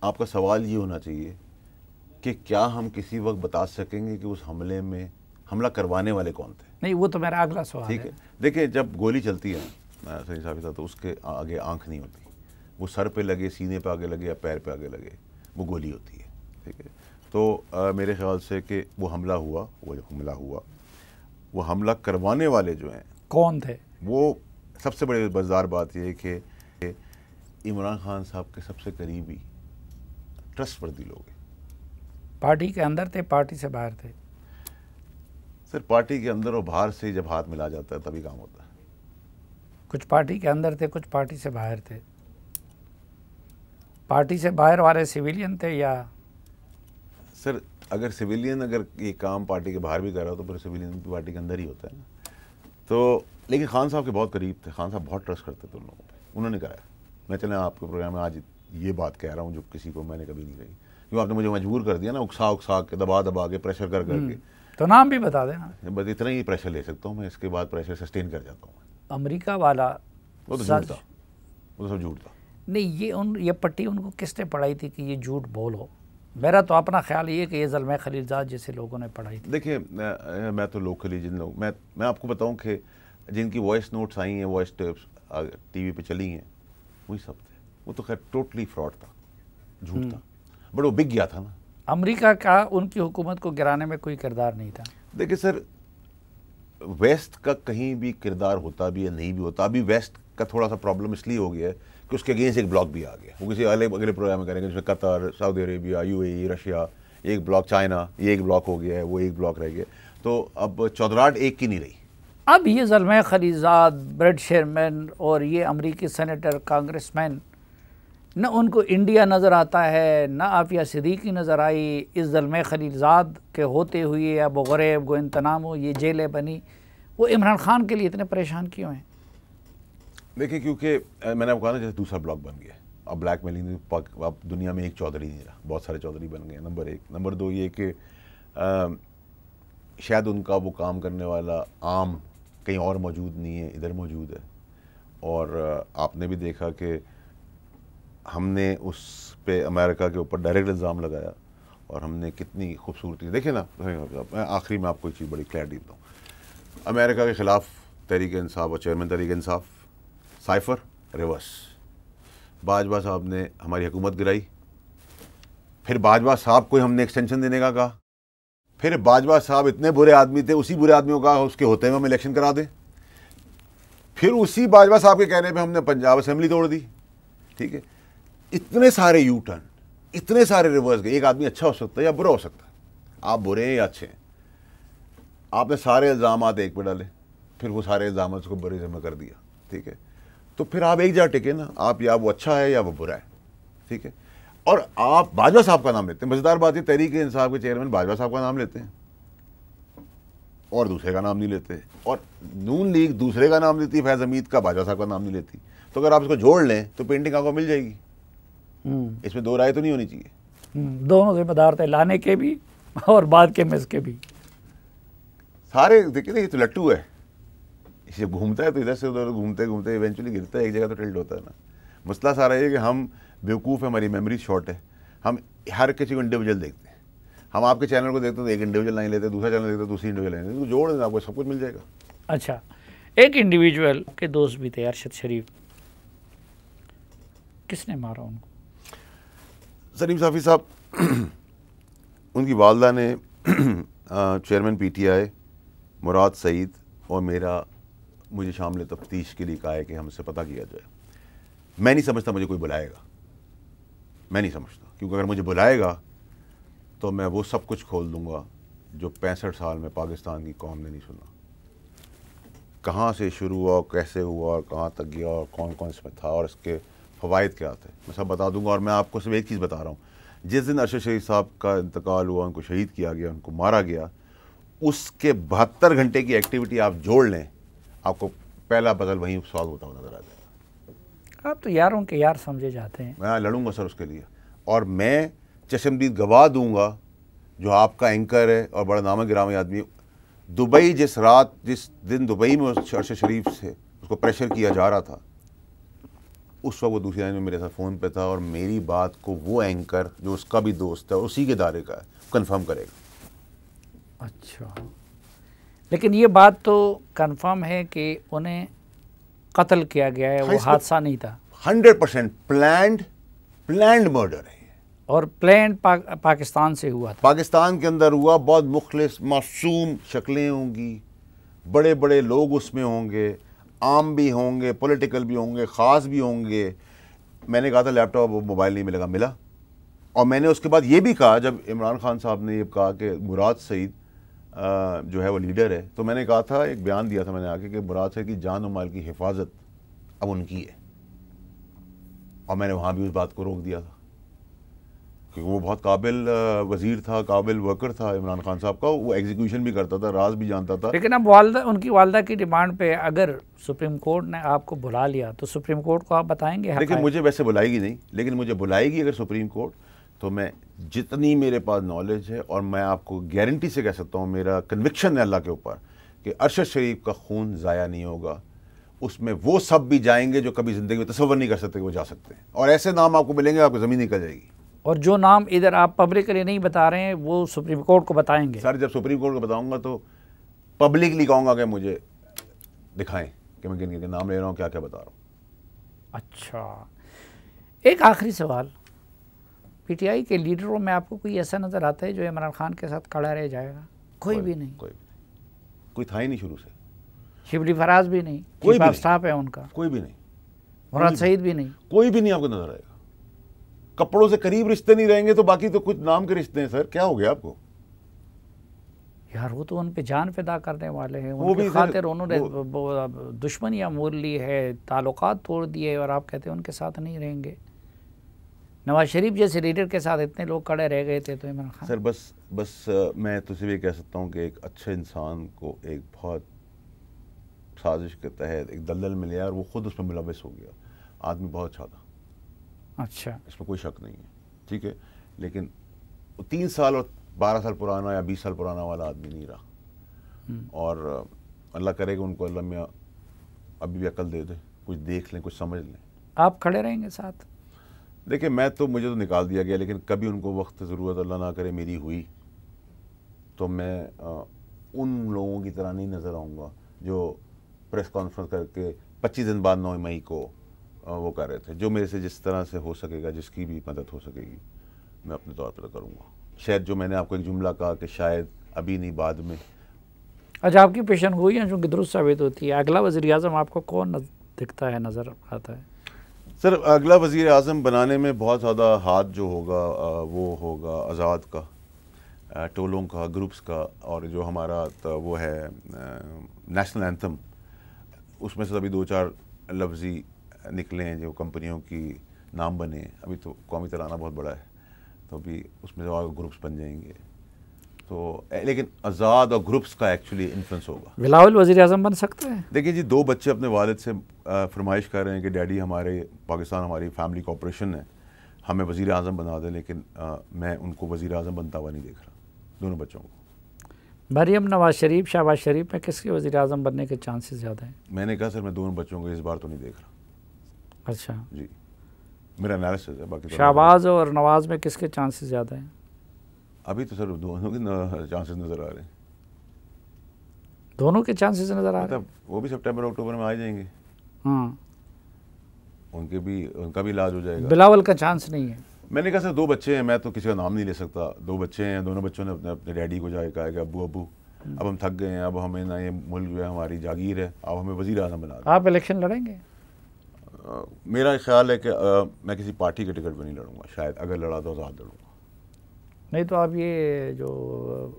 آپ کا سوال یہ ہونا چاہیے کہ کیا ہم کسی وقت بتا سکیں گے کہ اس حملے میں حملہ کروانے والے کون تھے؟ نہیں, وہ تو میرا اگلا سوال ہے. ٹھیک ہے, دیکھیں جب گولی چلتی ہے سلیم صافی صاحب, تو اس کے آگے آنکھ نہیں ہوتی. وہ سر پہ لگے, سینے پہ آگے لگے یا پیر پہ آگے لگے, وہ گولی ہوتی ہے. ٹھیک ہے, تو میرے خیال سے کہ وہ حملہ ہوا, وہ حملہ کروانے والے جو ہیں کون تھے؟ وہ سب سے بڑی مزدار بات یہ ہے کہ عمران خان صاحب کے سب سے قریبی ٹرسٹ وردی لوگ ہیں. پارٹی کے اندر تھے, پارٹی سے باہر تھے؟ سر پارٹی کے اندر اور باہر سے جب ہاتھ ملا جاتا ہے تبھی کام ہوتا ہے. کچھ پارٹی کے اندر تھے, کچھ پارٹی سے باہر تھے. پارٹی سے باہر والے سویلین تھے یا؟ سر اگر سویلین اگر یہ کام پارٹی کے باہر بھی کر رہا ہو تو پھر سویلین پارٹی کے اندر ہی ہوتا ہے نا. تو لیکن خان صاحب کے بہت قریب تھے, خان صاحب بہت ٹرسٹ کرتے تھے ان لوگوں پہ, انہوں نے کرایا. میں چلیں آپ کے پروگرام میں آج یہ بات کہہ رہا ہوں جو کسی کو میں نے کبھی نہیں کہی, کیوں آپ نے مجھے مجبور کر دیا نا, اکسا کے دبا کے پریشر کر کے. تو نام بھی بتا دینا. بس اتنا ہی پریشر لے سکتا ہوں میں, اس کے بعد پریشر سسٹین کر جاتا ہوں. امریکہ والا وہ تو جھوٹ تھا, وہ تو سب جھوٹ تھا. نہیں, یہ پٹی ان کو کس نے پڑھائی تھی کہ یہ جھوٹ بولو؟ میرا تو اپنا خیال یہ کہ یہ زلمہ خلیلزاد جیسے لوگوں نے پڑھائی تھی. دیکھیں میں تو لوکلی جن لوگ میں آپ کو بتاؤں کہ جن کی وائس نوٹس آئی ہیں, وائس ٹیپس ٹی وی پہ چلی ہیں, وہی سب تھے. وہ تو خیر ٹوٹلی فراڈ تھا, جھوٹ تھا, بٹ وہ بک گیا تھا نا. امریکہ کا ان کی حکومت کو گرانے میں کوئی کردار نہیں تھا. دیکھیں سر, ویسٹ کا کہیں بھی کردار ہوتا بھی یا نہیں بھی ہوتا. ابھی ویسٹ کا تھوڑا سا پرابلم اس لیے ہو گیا ہے کہ اس کے اگینسٹ ایک بلاک بھی آ گیا. وہ کسی اگلے پروگرام میں کریں گے, جس میں Qatar, Saudi Arabia, U A E, Russia ایک بلاک, چائنا یہ ایک بلاک ہو گیا ہے, وہ ایک بلاک رہ گیا. تو اب چودراہٹ ایک کی نہیں رہی. اب یہ زلمہ خلیلزاد, بریڈ شیرمین اور یہ امریکی سینیٹر, کانگریس مین, نہ ان کو انڈیا نظر آتا ہے, نہ عافیہ صدیقی نظر آئی. اس زلمہ خلیلزاد کے ہوتے ہوئے اب غریب گوانتانامو یہ جیلیں بنی, وہ عمران خان کے لیے اتنے پریشان کیوں ہیں؟ دیکھیں کیونکہ میں نے آپ کو کہا نا جیسے دوسرا بلاک بن گیا. اب بلیک میلنگ اب دنیا میں ایک چودھری نہیں رہا, بہت سارے چودھری بن گئے, نمبر ایک. نمبر دو یہ کہ شاید ان کا وہ کام کرنے والا عام کہیں اور موجود نہیں ہے, ادھر موجود ہے. اور آپ نے بھی دیکھا کہ ہم نے اس پہ امریکہ کے اوپر ڈائریکٹ الزام لگایا, اور ہم نے کتنی خوبصورتی دیکھیں نا. میں آخری میں آپ کو ایک چیز بڑی کلیئرٹی دیتا ہوں. امریکہ کے خلاف تحریک انصاف اور chairman Tehreek Insaf cipher reverse, Bajwa صاحب نے ہماری حکومت گرائی. پھر باجوہ صاحب کو ہم نے ایکسٹینشن دینے کا کہا. پھر باجوہ صاحب اتنے برے آدمی تھے, اسی برے آدمیوں کا اس کے ہوتے ہوئے ہم الیکشن کرا دیں. پھر اسی باجوہ صاحب کے کہنے پہ ہم نے پنجاب اسمبلی توڑ دی. ٹھیک ہے, اتنے سارے یو ٹرن, اتنے سارے ریورس گئے. ایک آدمی اچھا ہو سکتا ہے یا برا ہو سکتا ہے, آپ برے ہیں یا اچھے ہیں. آپ نے سارے الزامات ایک پہ ڈالے, پھر وہ سارے الزامات کو برے ذمہ کر دیا. ٹھیک ہے, تو پھر آپ ایک جگہ ٹکے نا, آپ یا وہ اچھا ہے یا وہ برا ہے. ٹھیک ہے, اور آپ باجوہ صاحب کا نام لیتے ہیں. مزیدار بات یہ, تحریک انصاف کے چیئرمین باجوہ صاحب کا نام لیتے ہیں اور دوسرے کا نام نہیں لیتے, اور نون لیگ دوسرے کا نام لیتی ہے, فیض حمید کا, باجوہ صاحب کا نام نہیں لیتی. تو اگر آپ اس کو جوڑ لیں تو پینٹنگ آپ کو مل جائے گی. اس میں دو رائے تو نہیں ہونی چاہیے. دونوں ذمہ دار تھے, لانے کے بھی اور بعد کے مس کے بھی. سارے دیکھیں یہ تو لٹو ہے, یہ گھومتا ہے تو ادھر سے ادھر گھومتے گھومتے ایونچولی گرتا ہے ایک جگہ تو ٹلٹ ہوتا ہے نا. مسئلہ سارا یہ کہ ہم بیوقوف ہیں, ہماری میموری شارٹ ہے, ہم ہر کسی کو انڈیویجول دیکھتے ہیں. ہم آپ کے چینل کو دیکھتے ہیں تو ایک انڈیویجول لائن لیتے ہیں, دوسرا چینل دیکھتے ہیں دوسری انڈیویجول لائن لیتے ہیں, تو جوڑ دیں آپ کو سب کچھ مل جائے گا. اچھا, ایک انڈیویجول کے دوست بھی تھے ارشد شریف, کس نے مارا ان کو؟ سلیم صافی صاحب, ان کی والدہ نے چیئرمین پی ٹی آئی مراد سعید اور مجھے شامل تفتیش کے لیے کہا ہے کہ ہم سے پتہ کیا جائے. میں نہیں سمجھتا مجھے کوئی بلائے گا, میں نہیں سمجھتا, کیونکہ اگر مجھے بلائے گا تو میں وہ سب کچھ کھول دوں گا جو 65 سال میں پاکستان کی قوم نے نہیں سنا. کہاں سے شروع ہوا, کیسے ہوا, اور کہاں تک گیا, اور کون کون اس میں تھا, اور اس کے فوائد کیا تھے, میں سب بتا دوں گا. اور میں آپ کو صرف ایک چیز بتا رہا ہوں, جس دن ارشد شریف صاحب کا انتقال ہوا, ان کو شہید کیا گیا, ان کو مارا گیا, اس کے 72 گھنٹے کی ایکٹیویٹی آپ جوڑ لیں, آپ کو پہلا بدل وہیں سوال ہوتا ہوا نظر آ جائے گا. آپ تو یاروں کے یار سمجھے جاتے ہیں. میں لڑوں گا سر اس کے لیے, اور میں چشمدید گواہ دوں گا جو آپ کا اینکر ہے اور بڑا نامہ گرامی آدمی. دبئی جس دن دبئی میں ارشد شریف سے اس کو پریشر کیا جا رہا تھا, اس وقت وہ دوسری لائن میں میرے ساتھ فون پہ تھا, اور میری بات کو وہ اینکر جو اس کا بھی دوست ہے, اسی کے دائرے کا ہے, کنفرم کرے گا. اچھا, لیکن یہ بات تو کنفرم ہے کہ انہیں قتل کیا گیا ہے, وہ حادثہ نہیں تھا. 100% پلانڈ مرڈر ہے, اور پلان پاکستان سے ہوا تھا, پاکستان کے اندر ہوا. بہت مخلص معصوم شکلیں ہوں گی, بڑے بڑے لوگ اس میں ہوں گے, عام بھی ہوں گے, پولیٹیکل بھی ہوں گے, خاص بھی ہوں گے. میں نے کہا تھا لیپ ٹاپ موبائل نہیں ملے گا, ملا. اور میں نے اس کے بعد یہ بھی کہا, جب عمران خان صاحب نے یہ کہا کہ مراد سعید جو ہے وہ لیڈر ہے, تو میں نے کہا تھا, ایک بیان دیا تھا میں نے آ کے, کہ مراد سعید کی جان و مال کی حفاظت اب ان کی ہے. اور میں نے وہاں بھی اس بات کو روک دیا تھا, کیونکہ وہ بہت قابل وزیر تھا, قابل ورکر تھا عمران خان صاحب کا, وہ ایگزیکیوشن بھی کرتا تھا, راز بھی جانتا تھا. لیکن اب ان کی والدہ کی ڈیمانڈ پہ اگر سپریم کورٹ نے آپ کو بلا لیا تو سپریم کورٹ کو آپ بتائیں گے؟ لیکن مجھے ویسے بلائے گی نہیں, لیکن مجھے بلائے گی اگر سپریم کورٹ, تو میں جتنی میرے پاس نالج ہے, اور میں آپ کو گارنٹی سے کہہ سکتا ہوں, میرا کنوکشن ہے اللہ کے اوپر, کہ ارشد شریف کا خون ضائع نہیں ہوگا. اس میں وہ سب بھی جائیں گے جو کبھی زندگی میں تصور نہیں کر سکتے کہ وہ جا سکتے ہیں, اور ایسے نام آپ کو ملیں گے آپ کو زمین نکل جائے گی. اور جو نام ادھر آپ پبلکلی نہیں بتا رہے ہیں وہ سپریم کورٹ کو بتائیں گے؟ سر جب سپریم کورٹ کو بتاؤں گا تو پبلکلی کہوں گا کہ مجھے دکھائیں کہ میں کن کے نام لے رہا ہوں, کیا کیا بتا رہا ہوں. اچھا, ایک آخری سوال, پی ٹی آئی کے لیڈروں میں آپ کو کوئی ایسا نظر آتا ہے جو عمران خان کے ساتھ کھڑا رہ جائے گا؟ کوئی بھی نہیں. کوئی تھا ہی نہیں شروع سے. شبلی فراز بھی نہیں, چیف آف سٹاف ہے ان کا, کوئی بھی نہیں. مراد سعید بھی نہیں, کوئی بھی نہیں آپ کو نظر آئے گا. کپڑوں سے قریب رشتے نہیں رہیں گے تو باقی تو کچھ نام کے رشتے ہیں. سر کیا ہو گیا آپ کو؟ یار وہ تو ان پہ جان فدا کرنے والے ہیں, ان کی خاطر انہوں نے دشمنیاں مول لی ہے, تعلقات توڑ دیے, اور آپ کہتے ہیں ان کے ساتھ نہیں رہیں گے. نواز شریف جیسے لیڈر کے ساتھ اتنے لوگ کھڑے رہ گئے تھے, تو عمران خان. سر بس میں تو صرف یہ کہہ سکتا ہوں کہ ایک اچھے انسان کو ایک بہت سازش کے تحت ایک دلدل میں لیا, اور وہ خود اس میں ملوث ہو گیا. آدمی بہت اچھا تھا. اچھا, اس میں کوئی شک نہیں ہے, ٹھیک ہے, لیکن 3 سال اور 12 سال پرانا یا 20 سال پرانا والا آدمی نہیں رہا. اور اللہ کرے کہ ان کو اللہ میں ابھی بھی عقل دے دے, کچھ دیکھ لیں, کچھ سمجھ لیں. آپ کھڑے رہیں گے ساتھ؟ دیکھیں مجھے تو نکال دیا گیا, لیکن کبھی ان کو وقت ضرورت اللہ نہ کرے میری ہوئی تو میں ان لوگوں کی طرح نہیں نظر آؤں گا جو پریس کانفرنس کر کے 25 دن بعد 9 مئی کو وہ کر رہے تھے. جو میرے سے جس طرح سے ہو سکے گا, جس کی بھی مدد ہو سکے گی, میں اپنے طور پر کروں گا. شاید جو میں نے آپ کو ایک جملہ کہا کہ شاید ابھی نہیں بعد میں. اچھا, آپ کی پیشن گوئی ہے چونکہ درست ثابت ہوتی ہے. اگلا وزیر اعظم آپ کو کون دکھتا ہے, نظر آتا ہے؟ سر اگلا وزیر اعظم بنانے میں بہت زیادہ ہاتھ جو ہوگا وہ ہوگا آزاد کا, ٹولوں کا, گروپس کا, اور جو ہمارا وہ ہے نیشنل اینتھم, اس میں سے ابھی 2-4 لفظی نکلے ہیں جو کمپنیوں کی نام بنے ہیں. ابھی تو قومی ترانہ بہت بڑا ہے, تو ابھی اس میں جو گروپس بن جائیں گے. تو لیکن آزاد اور گروپس کا ایکچولی انفلوئنس ہوگا. بلاول وزیر اعظم بن سکتے ہیں؟ دیکھیں جی, 2 بچے اپنے والد سے فرمائش کر رہے ہیں کہ ڈیڈی ہمارے پاکستان ہماری فیملی کوآپریشن ہے, ہمیں وزیر اعظم بنا دیں, لیکن میں ان کو وزیر اعظم بنتا ہوا نہیں دیکھ رہا, دونوں بچوں کو. مریم نواز شریف شہباز شریف میں کس کے وزیر اعظم بننے کے چانسز زیادہ ہیں؟ میں نے کہا سر میں دونوں بچوں کو اس بار تو نہیں دیکھ رہا. اچھا جی میرا انالیسس ہے. باقی شہباز اور نواز میں کس کے چانسز زیادہ ہیں؟ ابھی تو سر دونوں کے چانسز نظر آ رہے ہیں. دونوں کے چانسز نظر آ رہے ہیں. مطلب وہ بھی سپٹمبر اکتوبر میں آ جائیں گے. ہاں ان کا بھی علاج ہو جائے گا. بلاول کا چانس نہیں ہے. میں نے کہا سر 2 بچے ہیں, میں تو کسی کا نام نہیں لے سکتا. 2 بچے ہیں, دونوں بچوں نے اپنے ڈیڈی کو جا کے کہا کہ ابو اب ہم تھک گئے ہیں, اب ہمیں نہ یہ ملک جو ہے ہماری جاگیر ہے, اب ہمیں وزیر اعظم بنا دیں. آپ الیکشن لڑیں گے؟ میرا خیال ہے کہ میں کسی پارٹی کے ٹکٹ پہ نہیں لڑوں گا, شاید اگر لڑا تو آزاد لڑوں گا. نہیں تو آپ یہ جو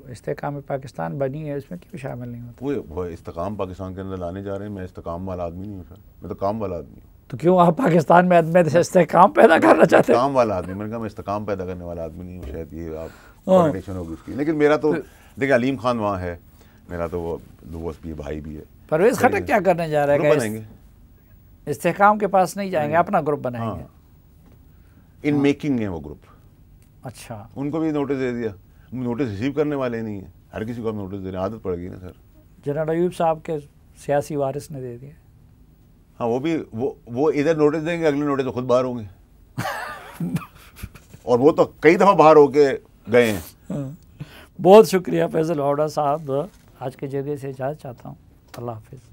استحکام پاکستان بنی ہے اس میں کیوں شامل نہیں ہوتے؟ وہ استحکام پاکستان کے اندر لانے جا رہے ہیں. میں استحکام والا آدمی نہیں ہوں سر, میں تو کام والا آدمی ہوں. تو کیوں آپ پاکستان میں استحکام پیدا کرنا چاہتے ہیں؟ کام والا آدمی, میں نے کہا میں استحکام پیدا کرنے والا آدمی نہیں ہوں. شاید یہ آپ کانٹیشن ہوگی اس کی. لیکن میرا تو دیکھیں علیم خان وہاں ہے, میرا تو وہ دوست بھی ہے, بھائی بھی ہے. پرویز خٹک کیا کرنے جا رہے ہیں؟ بنائیں گے. استحکام کے پاس نہیں جائیں گے, اپنا گروپ بنائیں گے. ان میکنگ ہے وہ گروپ. اچھا ان کو بھی نوٹس دے دیا. نوٹس ریسیو کرنے والے نہیں ہیں, ہر کسی کو آپ نوٹس دے رہے ہیں. عادت پڑ گئی نا سر. جنرل ایوب صاحب کے سیاسی وارث نے دے دیا. ہاں وہ بھی وہ ادھر نوٹس دیں گے, اگلے نوٹس تو خود باہر ہوں گے. اور وہ تو کئی دفعہ باہر ہو کے گئے ہیں. بہت شکریہ فیصل ہوڈا صاحب. آج کے جگہ سے اجازت چاہتا ہوں. اللہ حافظ.